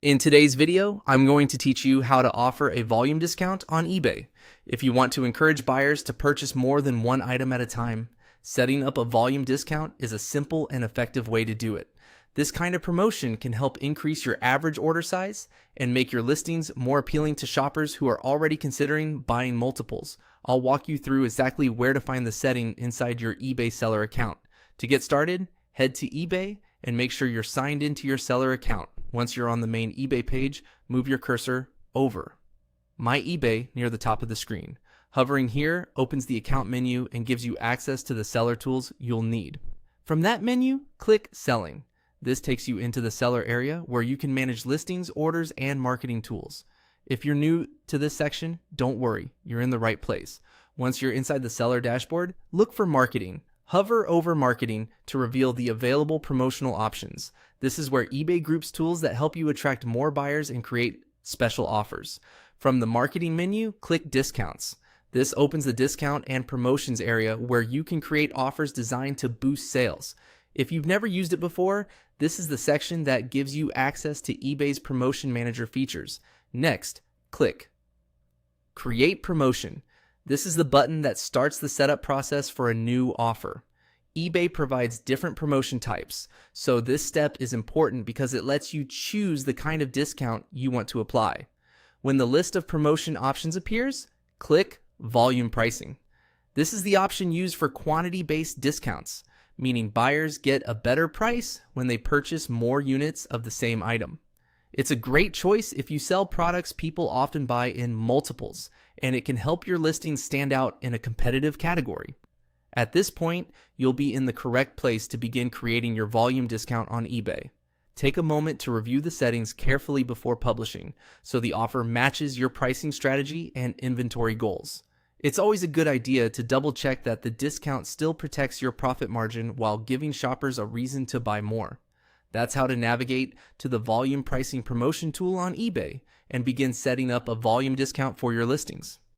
In today's video, I'm going to teach you how to offer a volume discount on eBay. If you want to encourage buyers to purchase more than one item at a time, setting up a volume discount is a simple and effective way to do it. This kind of promotion can help increase your average order size and make your listings more appealing to shoppers who are already considering buying multiples. I'll walk you through exactly where to find the setting inside your eBay seller account. To get started, head to eBay and make sure you're signed into your seller account. Once you're on the main eBay page, move your cursor over My eBay near the top of the screen. Hovering here opens the account menu and gives you access to the seller tools you'll need. From that menu, click Selling. This takes you into the seller area where you can manage listings, orders, and marketing tools. If you're new to this section, don't worry, you're in the right place. Once you're inside the seller dashboard, look for Marketing. Hover over Marketing to reveal the available promotional options. This is where eBay groups tools that help you attract more buyers and create special offers. From the Marketing menu, click Discounts. This opens the discount and promotions area where you can create offers designed to boost sales. If you've never used it before, this is the section that gives you access to eBay's Promotion Manager features. Next, click Create Promotion. This is the button that starts the setup process for a new offer. eBay provides different promotion types, so this step is important because it lets you choose the kind of discount you want to apply. When the list of promotion options appears, click Volume Pricing. This is the option used for quantity-based discounts, meaning buyers get a better price when they purchase more units of the same item. It's a great choice if you sell products people often buy in multiples, and it can help your listing stand out in a competitive category. At this point, you'll be in the correct place to begin creating your volume discount on eBay. Take a moment to review the settings carefully before publishing, so the offer matches your pricing strategy and inventory goals. It's always a good idea to double check that the discount still protects your profit margin while giving shoppers a reason to buy more. That's how to navigate to the volume pricing promotion tool on eBay and begin setting up a volume discount for your listings.